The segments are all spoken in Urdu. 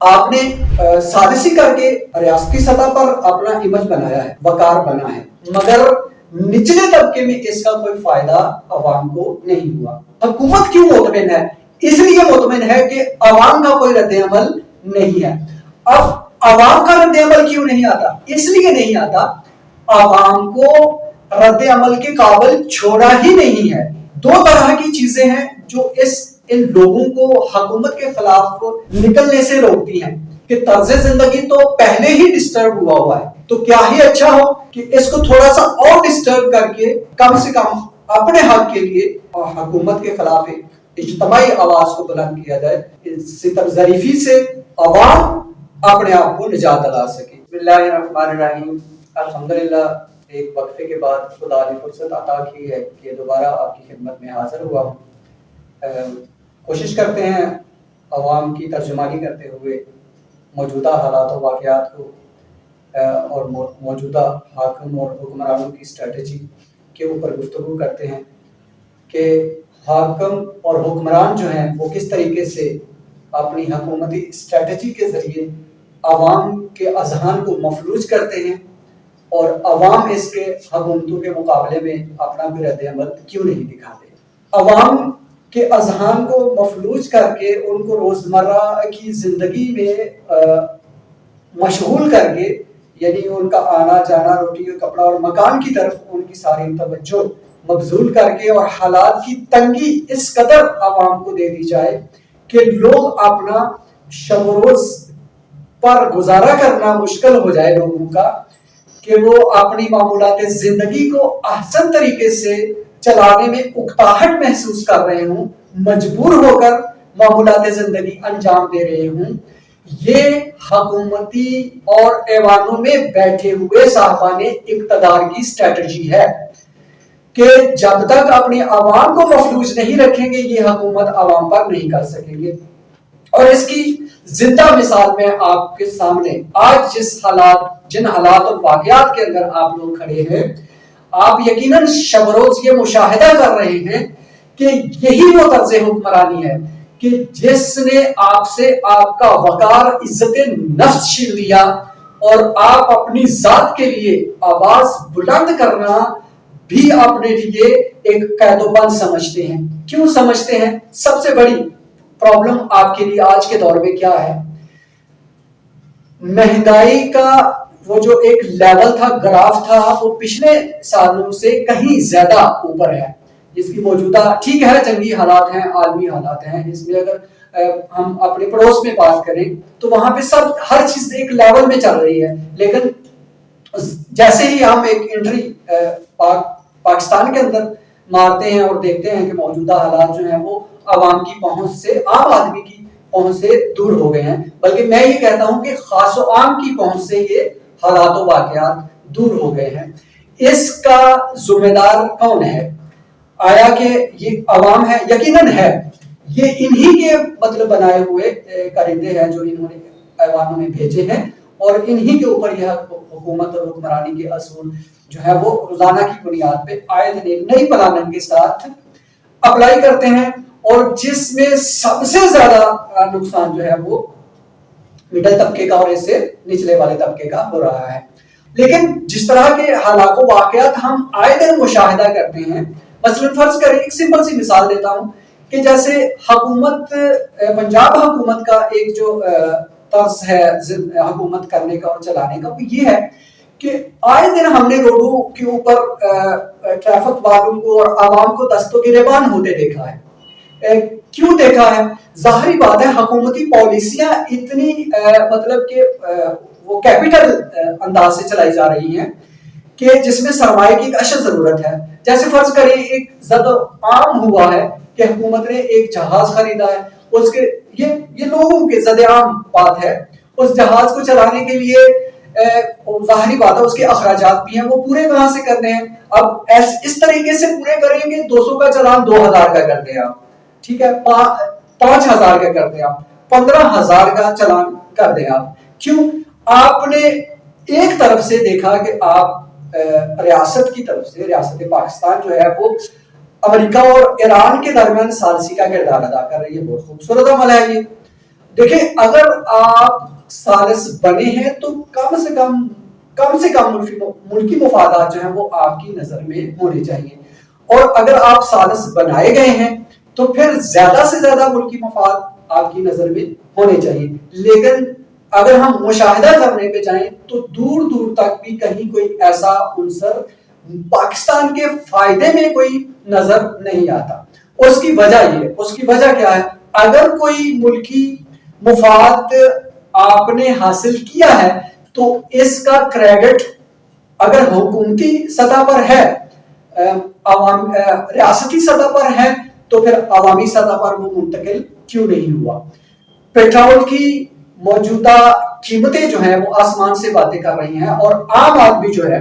آپ نے سازشی کر کے ریاستی سطح پر اپنا امیج بنایا ہے، وقار بنا ہے، مگر نچلے طبقے میں اس کا کوئی فائدہ عوام کو نہیں ہوا۔ حکومت کیوں مطمئن ہے؟ اس لیے مطمئن ہے کہ عوام کا کوئی رد عمل نہیں ہے۔ اب عوام کا رد عمل کیوں نہیں آتا؟ اس لیے نہیں آتا، عوام کو رد عمل کے قابل چھوڑا ہی نہیں ہے۔ دو طرح کی چیزیں ہیں جو ان لوگوں کو حکومت کے خلاف نکلنے سے روکتی ہیں کہ طرز زندگی تو پہلے ہی ڈسٹرب ہوا ہے، تو کیا ہی اچھا ہو کہ اس کو تھوڑا سا اور ڈسٹرب کر کے کم سے کم اپنے حق کے لیے حکومت کے خلاف اجتماعی آواز کو بلند کیا جائے، ستم ظریفی سے عوام اپنے آپ کو نجات دلا سکے۔ بسم اللہ الرحمن الرحیم۔ الحمدللہ ایک وقفے کے بعد خدا نے فرصت عطا کی ہے کہ دوبارہ آپ کی خدمت میں حاضر ہوا ہوں۔ کوشش کرتے ہیں عوام کی ترجمانی کرتے ہوئے موجودہ حالات و واقعات کو اور موجودہ حاکم اور حکمرانوں کی اسٹریٹجی کے اوپر گفتگو کرتے ہیں کہ حاکم اور حکمران جو ہیں وہ کس طریقے سے اپنی حکومتی اسٹریٹجی کے ذریعے عوام کے اذہان کو مفلوج کرتے ہیں، اور عوام اس کے حکومتوں کے مقابلے میں اپنا بھی رد عمل کیوں نہیں دکھاتے۔ عوام کے اذہان کو مفلوج کر کے ان کو روزمرہ کی زندگی میں مشغول کر کے، یعنی ان کا آنا جانا، روٹی کپڑا اور مکان کی طرف ان کی ساری توجہ مبذول کر کے، اور حالات کی تنگی اس قدر عوام کو دے دی جائے کہ لوگ اپنا شب و روز پر گزارا کرنا مشکل ہو جائے لوگوں کا، کہ وہ اپنی معمولات زندگی کو احسن طریقے سے چلانے میں اکتاہٹ محسوس کر رہے ہوں، مجبور ہو کر معمولات زندگی انجام دے رہے ہوں۔ یہ حکومتی اور ایوانوں میں بیٹھے ہوئے صاحبان اقتدار کی اسٹریٹجی ہے کہ جب تک اپنی عوام کو مفلوج نہیں رکھیں گے یہ حکومت عوام پر نہیں کر سکیں گے۔ اور اس کی زندہ مثال میں آپ کے سامنے آج جن حالات اور واقعات کے اندر آپ لوگ کھڑے ہیں، آپ یقیناً شب روز یہ مشاہدہ کر رہے ہیں کہ یہی وہ طرز حکمرانی ہے کہ جس نے آپ سے آپ کا وقار، عزت نفس چھین لیا، اور آپ اپنی ذات کے لیے آواز بلند کرنا بھی اپنے لیے ایک قید و بند سمجھتے ہیں۔ کیوں سمجھتے ہیں؟ سب سے بڑی پرابلم آپ کے لیے آج کے دور میں کیا ہے؟ مہنگائی کا وہ جو ایک لیول تھا، گراف تھا، وہ پچھلے سالوں سے کہیں زیادہ اوپر ہے۔ جس کی موجودہ ٹھیک ہے جنگی حالات ہیں، عالمی حالات ہیں، اس میں اگر ہم اپنے پڑوس میں بات کریں تو وہاں پہ ہر چیز ایک لیول میں چل رہی ہے، لیکن جیسے ہی ہم ایک انٹری پاکستان کے اندر مارتے ہیں اور دیکھتے ہیں کہ موجودہ حالات جو ہیں وہ عوام کی پہنچ سے، عام آدمی کی پہنچ سے دور ہو گئے ہیں، بلکہ میں یہ کہتا ہوں کہ خاص و عام کی پہنچ سے یہ حالات و واقعات دور ہو گئے ہیں۔ اس کا ذمہ دار کون ہے؟ آیا کہ یہ عوام ہے؟ یقیناً ہے۔ یہ انہی کے مطلب بنائے ہوئے کرندے ہیں جو انہوں نے ایوانوں میں بھیجے ہیں، اور انہی کے اوپر یہ حکومت اور حکمرانی کے اصول جو ہے وہ روزانہ کی بنیاد پہ آئے دن نئی پلاننگ کے ساتھ اپلائی کرتے ہیں، اور جس میں سب سے زیادہ نقصان جو ہے وہ مڈل طبقے کا اور اس سے نچلے والے طبقے کا ہو رہا ہے۔ لیکن جس طرح کے حالات و واقعات ہم آئے دن مشاہدہ کرتے ہیں، مثلا فرض کریں، ایک سمپل سی مثال دیتا ہوں کہ جیسے حکومت، پنجاب حکومت کا ایک جو طرز ہے حکومت کرنے کا اور چلانے کا، وہ یہ ہے کہ آئے دن ہم نے روڈوں کے اوپر ٹریفک والوں کو اور عوام کو دست و گریبان ہوتے دیکھا ہے۔ کیوں دیکھا ہے؟ ظاہری بات ہے، حکومتی پالیسیاں اتنی مطلب کہ وہ کیپیٹل انداز سے چلائی جا رہی ہیں کہ جس میں سرمایہ کی ایک اشد ضرورت ہے۔ جیسے فرض کریں ایک زد عام ہوا ہے کہ حکومت نے ایک جہاز خریدا ہے، اس کے یہ لوگوں کے زد عام بات ہے، اس جہاز کو چلانے کے لیے ظاہری بات ہے اس کے اخراجات بھی ہیں، وہ پورے کہاں سے کرنے ہیں؟ اب اس طریقے سے پورے کریں گے، 200 کا چلان 2000 کا کر دیں آپ، ٹھیک ہے، 5000 کا کر دیں آپ، 15000 کا چلان کر دیں آپ۔ کیوں؟ آپ نے ایک طرف سے دیکھا کہ آپ ریاست کی طرف سے، ریاست پاکستان جو ہے وہ امریکہ اور ایران کے درمیان ثالثی کا کردار ادا کر رہی ہے، بہت خوبصورت عمل ہے یہ۔ دیکھیں اگر آپ ثالث بنے ہیں تو کم سے کم ملکی مفادات جو ہیں وہ آپ کی نظر میں ہونے چاہیے، اور اگر آپ ثالث بنائے گئے ہیں تو پھر زیادہ سے زیادہ ملکی مفاد آپ کی نظر میں ہونے چاہیے. لیکن اگر ہم مشاہدہ کرنے پہ جائیں تو دور دور تک بھی کہیں کوئی ایسا عنصر پاکستان کے فائدے میں کوئی نظر نہیں آتا. اس کی وجہ کیا ہے؟ اگر کوئی ملکی مفاد آپ نے حاصل کیا ہے تو اس کا کریڈٹ اگر حکومتی سطح پر ہے، ریاستی سطح پر ہے، تو پھر عوامی سطح پر وہ منتقل کیوں نہیں ہوا؟ پیٹرول کی موجودہ قیمتیں جو ہیں وہ آسمان سے باتیں کر رہی ہیں، اور عام آدمی جو ہے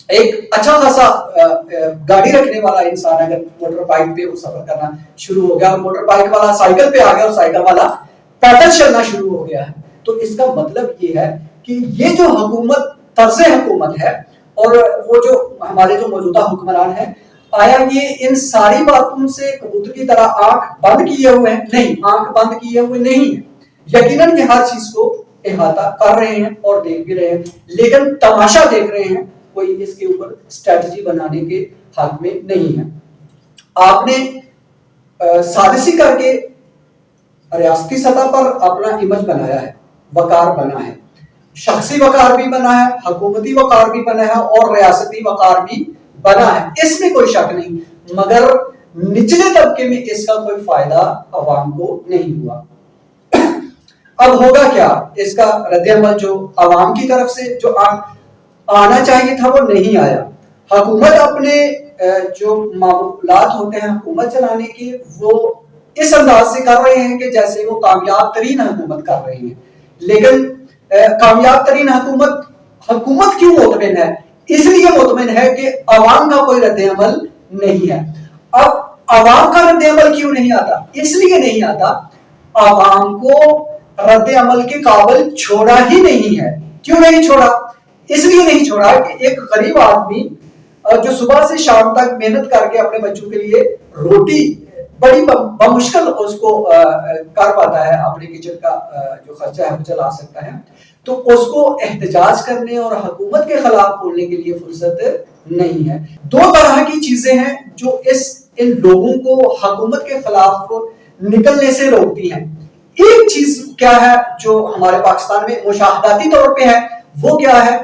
ایک اچھا خاصا گاڑی رکھنے والا انسان اگر موٹر بائک پہ سفر کرنا شروع ہو گیا، اور موٹر بائک والا سائیکل پہ آ گیا اور سائیکل والا پیدل چلنا شروع ہو گیا ہے، تو اس کا مطلب یہ ہے کہ یہ جو طرز حکومت ہے اور وہ جو ہمارے جو موجودہ حکمران ہیں، آیا یہ ان ساری باتوں سے کبوتر کی طرح آنکھ بند کیے ہوئے ہیں؟ نہیں، آنکھ بند کیے ہوئے نہیں ہیں. یقیناً یہ ہر چیز کو احاطہ کر رہے ہیں اور دیکھ بھی رہے ہیں، لیکن تماشا دیکھ رہے ہیں، کوئی اس کے اوپر اسٹریٹجی بنانے کے حق میں نہیں ہے. آپ نے سازشی کر کے ریاستی سطح پر اپنا امیج بنایا ہے، وقار بنا ہے، شخصی وقار بھی بنا ہے، حکومتی وقار بھی بنا ہے، اور ریاستی وقار بھی بنا ہے، اس میں کوئی شک نہیں. مگر نچلے طبقے میں اس کا کوئی فائدہ عوام کو نہیں ہوا. اب ہوگا کیا؟ اس کا رد عمل جو عوام کی طرف سے جو آنا چاہیے تھا وہ نہیں آیا. حکومت اپنے جو معمولات ہوتے ہیں حکومت چلانے کے، وہ اس انداز سے کر رہے ہیں کہ جیسے وہ کامیاب ترین حکومت کر رہے ہیں. لیکن کامیاب ترین حکومت کیوں مطمئن ہے؟ اس لیے مطمئن ہے کہ عوام کا کوئی رد عمل نہیں ہے. اب عوام کا رد عمل کیوں نہیں آتا؟ اس لیے نہیں آتا، عوام کو رد عمل کے قابل چھوڑا ہی نہیں ہے. کیوں نہیں چھوڑا؟ اس لیے نہیں چھوڑا کہ ایک غریب آدمی جو صبح سے شام تک محنت کر کے اپنے بچوں کے لیے روٹی بڑی بمشکل اس کو کر پاتا ہے، اپنے کچن کا جو خرچہ ہے وہ چلا سکتا ہے، تو اس کو احتجاج کرنے اور حکومت کے خلاف بولنے کے لیے فرصت نہیں ہے. دو طرح کی چیزیں ہیں جو ان لوگوں کو حکومت کے خلاف نکلنے سے روکتی ہیں. ایک چیز کیا ہے جو ہمارے پاکستان میں مشاہداتی طور پہ ہے، وہ کیا ہے؟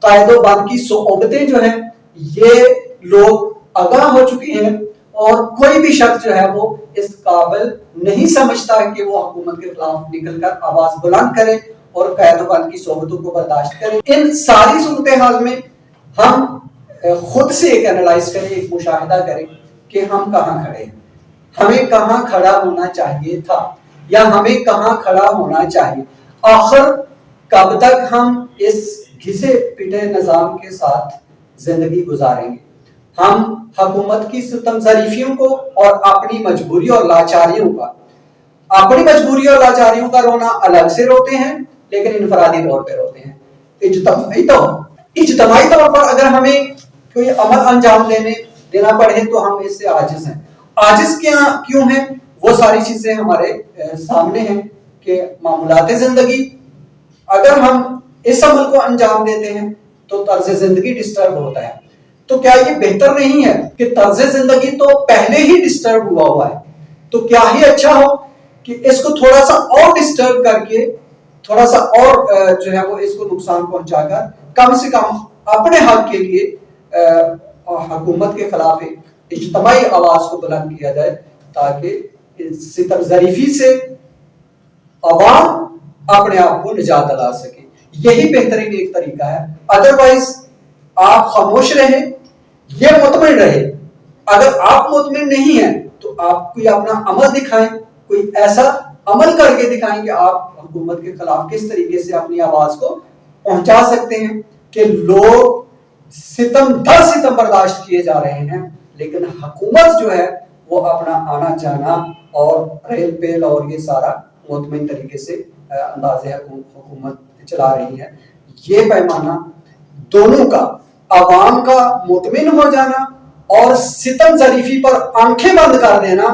قائد و بند کی صحبتیں جو ہیں، یہ لوگ آگاہ ہو چکے ہیں، اور کوئی بھی شخص جو ہے وہ اس قابل نہیں سمجھتا کہ وہ حکومت کے خلاف نکل کر آواز بلند کرے اور قائد و بند کی صحبتوں کو برداشت کرے. ان ساری صورتحال میں ہم خود سے ایک انالائز کریں، ایک مشاہدہ کریں کہ ہم کہاں کھڑے ہیں، ہمیں کہاں کھڑا ہونا چاہیے تھا، یا ہمیں کہاں کھڑا ہونا چاہیے. آخر کب تک ہم اس گھسے پٹے نظام کے ساتھ زندگی گزاریں گے؟ ہم حکومت کی ستم ظریفیوں کو اور اپنی مجبوری اور لاچاریوں کا رونا الگ سے روتے ہیں، لیکن انفرادی طور پہ روتے ہیں. اجتماعی طور پر اگر ہمیں کوئی عمل انجام دینا پڑے تو ہم اس سے عاجز ہیں. عاجز کیوں ہیں؟ وہ ساری چیزیں ہمارے سامنے ہیں کہ معمولات زندگی، اگر ہم اس عمل کو انجام دیتے ہیں تو طرز زندگی ڈسٹرب ہوتا ہے. تو کیا یہ بہتر نہیں ہے کہ طرز زندگی تو پہلے ہی ڈسٹرب ہوا ہے، تو کیا ہی اچھا ہو کہ اس کو تھوڑا سا اور ڈسٹرب کر کے، تھوڑا سا اور جو ہے وہ اس کو نقصان پہنچا کر کم سے کم اپنے حق کے لیے حکومت کے خلاف اجتماعی آواز کو بلند کیا جائے، تاکہ ستم ظریفی سے عوام اپنے آپ کو نجات دلا سکے. یہی بہترین ایک طریقہ ہے. ادروائز آپ خاموش رہیں، یہ مطمئن رہے. اگر آپ مطمئن نہیں ہیں تو آپ کوئی اپنا عمل دکھائیں، کوئی ایسا عمل کر کے دکھائیں کہ آپ حکومت کے خلاف کس طریقے سے اپنی آواز کو پہنچا سکتے ہیں. کہ لوگ ستم برداشت کیے جا رہے ہیں، لیکن حکومت جو ہے وہ اپنا آنا جانا اور ریل پیل اور یہ سارا مطمئن طریقے سے انداز حکومت چلا رہی ہے. یہ پیمانہ دونوں کا، عوام کا مطمئن ہو جانا اور ستم ظریفی پر آنکھیں بند کر دینا،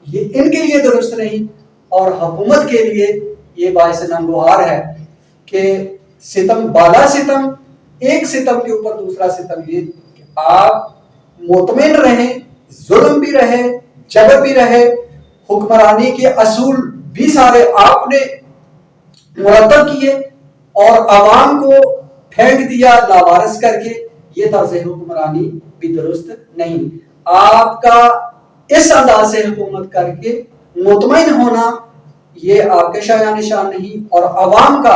یہ ان کے لیے درست نہیں، اور حکومت کے لیے یہ باعث ننگوہار ہے کہ ستم بالا ستم، ایک ستم کے اوپر دوسرا ستم، یہ کہ آپ مطمئن رہیں، ظلم بھی رہے، جبر بھی رہے، حکمرانی کے اصول بھی سارے آپ نے مرتب کیے اور عوام کو پھینک دیا لاوارث کر کے، یہ طرز حکمرانی بھی درست نہیں۔ آپ کا اس انداز سے حکومت کر کے مطمئن ہونا یہ آپ کے شایان نشان نہیں، اور عوام کا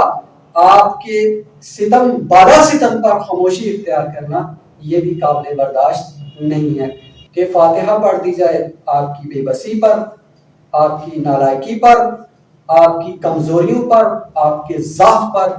آپ کے ستم بالا ستم پر خاموشی اختیار کرنا یہ بھی قابل برداشت نہیں ہے کہ فاتحہ پڑھ دی جائے آپ کی بے بسی پر، آپ کی نالائکی پر، آپ کی کمزوریوں پر، آپ کے ضعف پر۔